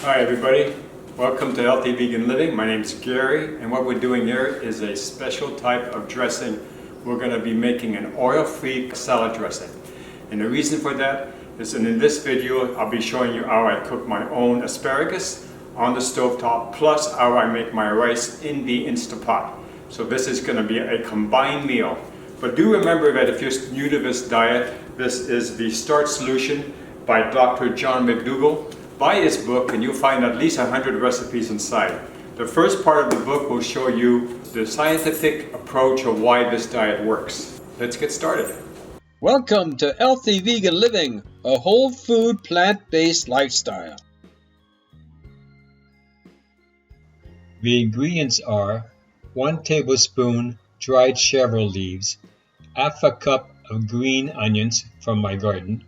Hi everybody, welcome to Healthy Vegan Living. My name is Gary, and what we're doing here is a special type of dressing. We're going to be making an oil-free salad dressing. And the reason for that is in this video I'll be showing you how I cook my own asparagus on the stovetop, plus how I make my rice in the Instapot. So this is going to be a combined meal. But do remember that if you're new to this diet, this is the Starch Solution by Dr. John McDougall. Buy his book and you'll find at least 100 recipes inside. The first part of the book will show you the scientific approach of why this diet works. Let's get started. Welcome to Healthy Vegan Living, a whole food plant-based lifestyle. The ingredients are 1 tablespoon dried chervil leaves, half a cup of green onions from my garden,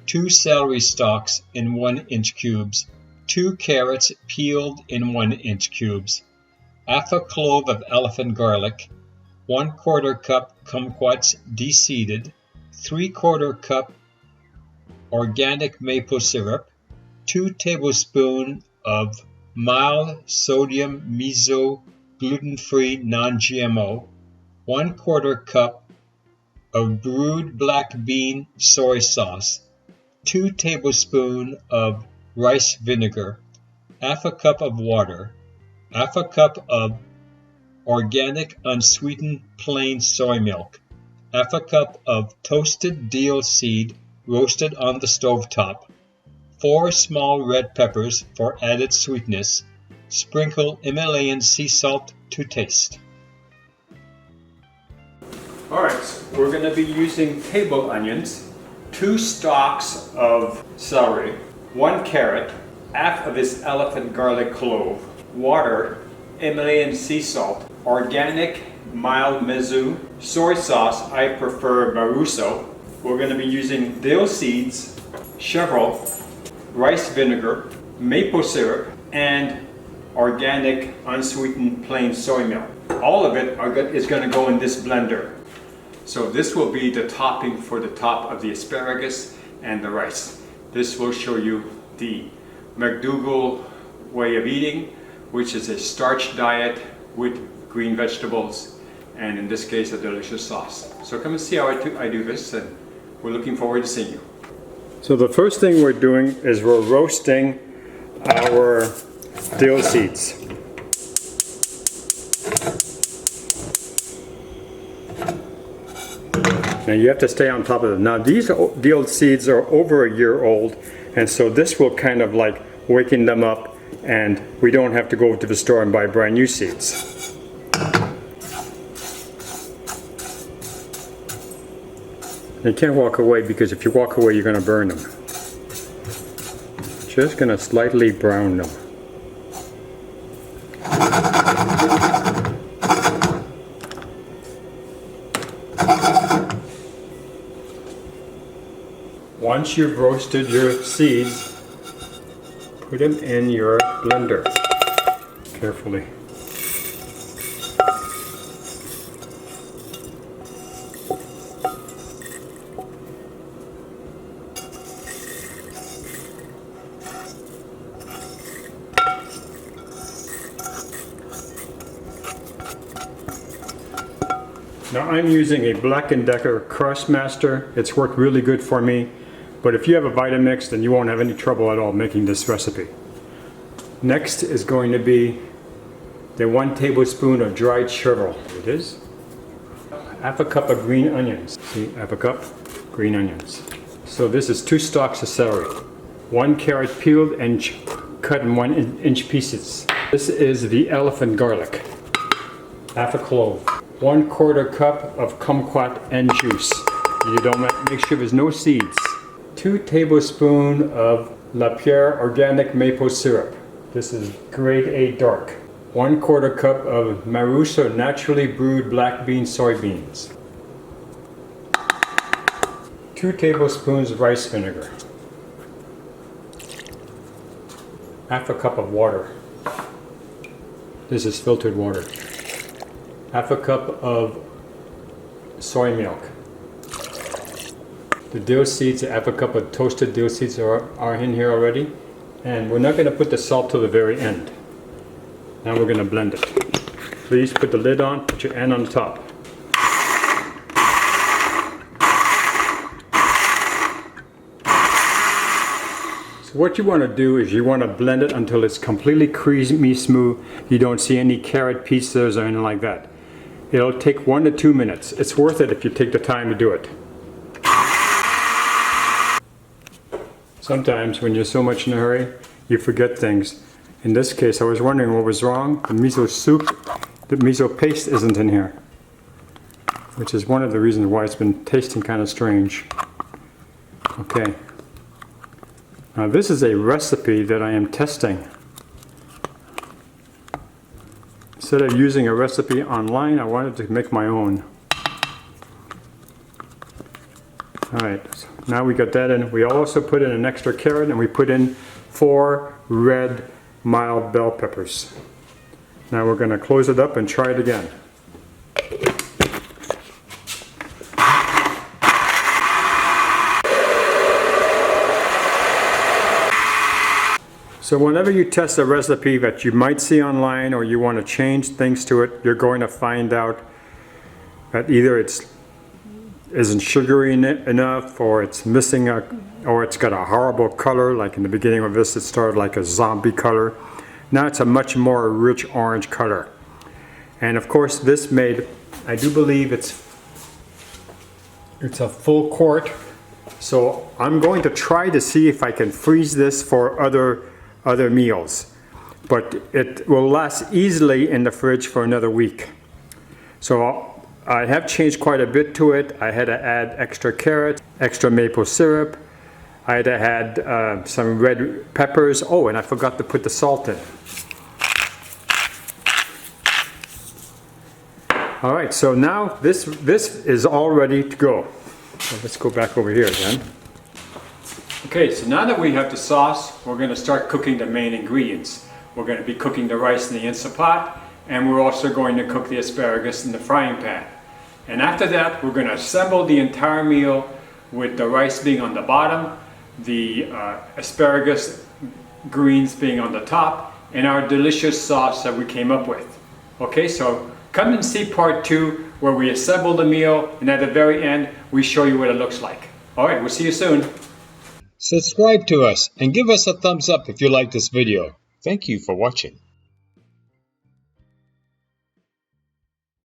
2 celery stalks in 1-inch cubes, 2 carrots peeled in 1-inch cubes, half a clove of elephant garlic, 1/4 cup kumquats deseeded, 3/4 cup organic maple syrup, 2 tablespoons of mild sodium miso gluten-free non-GMO, 1/4 cup of brewed black bean soy sauce, 2 tablespoons of rice vinegar, half a cup of water, half a cup of organic unsweetened plain soy milk, half a cup of toasted dill seed roasted on the stovetop, 4 small red peppers for added sweetness, sprinkle Himalayan Sea Salt to taste. Alright, so we're going to be using table onions, 2 stalks of celery, 1 carrot, half of this elephant garlic clove, water, Himalayan sea salt, organic mild miso, soy sauce, I prefer Maruso. We're going to be using dill seeds, chervil, rice vinegar, maple syrup, and organic unsweetened plain soy milk. All of it is going to go in this blender. So this will be the topping for the top of the asparagus and the rice. This will show you the McDougall way of eating, which is a starch diet with green vegetables, and in this case a delicious sauce. So come and see how I do this, and we're looking forward to seeing you. So the first thing we're doing is we're roasting our dill seeds. Now you have to stay on top of them. Now these dill seeds are over a year old, and so this will kind of like waken them up, and we don't have to go to the store and buy brand new seeds. You can't walk away, because if you walk away you're going to burn them. Just going to slightly brown them. Once you've roasted your seeds, put them in your blender carefully. Now I'm using a Black & Decker Crustmaster. It's worked really good for me. But if you have a Vitamix, then you won't have any trouble at all making this recipe. Next is going to be the 1 tablespoon of dried chervil. Here it is. Half a cup of green onions. See, half a cup, green onions. So this is 2 stalks of celery. 1 carrot peeled and cut in 1-inch pieces. This is the elephant garlic. Half a clove. 1/4 cup of kumquat and juice. You don't make sure there's no seeds. 2 tablespoons of Lapierre Organic Maple Syrup. This is grade A dark. 1/4 cup of Maruso naturally brewed black bean soybeans. 2 tablespoons rice vinegar. Half a cup of water. This is filtered water. Half a cup of soy milk. The dill seeds, half a cup of toasted dill seeds are in here already. And we're not going to put the salt to the very end. Now we're going to blend it. Please put the lid on, put your end on the top. So what you want to do is you want to blend it until it's completely creamy smooth. You don't see any carrot pieces or anything like that. It'll take 1 to 2 minutes. It's worth it if you take the time to do it. Sometimes when you're so much in a hurry, you forget things. In this case, I was wondering what was wrong. The miso soup, the miso paste isn't in here, which is one of the reasons why it's been tasting kind of strange. Okay. Now this is a recipe that I am testing. Instead of using a recipe online, I wanted to make my own. Alright, so now we got that in. We also put in an extra carrot and we put in 4 red mild bell peppers. Now we're going to close it up and try it again. So whenever you test a recipe that you might see online or you want to change things to it, you're going to find out that either it isn't sugary enough, or it's missing or it's got a horrible color. Like in the beginning of this, it started like a zombie color. Now it's a much more rich orange color. And of course this made, I do believe it's a full quart. So I'm going to try to see if I can freeze this for other meals. But it will last easily in the fridge for another week. So I have changed quite a bit to it. I had to add extra carrot, extra maple syrup. I had to add some red peppers. Oh, and I forgot to put the salt in. All right, so now this is all ready to go. So let's go back over here again. Okay, so now that we have the sauce, we're going to start cooking the main ingredients. We're going to be cooking the rice in the Instant Pot, and we're also going to cook the asparagus in the frying pan. And after that, we're going to assemble the entire meal with the rice being on the bottom, the asparagus greens being on the top, and our delicious sauce that we came up with. Okay, so come and see part 2 where we assemble the meal, and at the very end, we show you what it looks like. All right, we'll see you soon. Subscribe to us and give us a thumbs up if you like this video. Thank you for watching.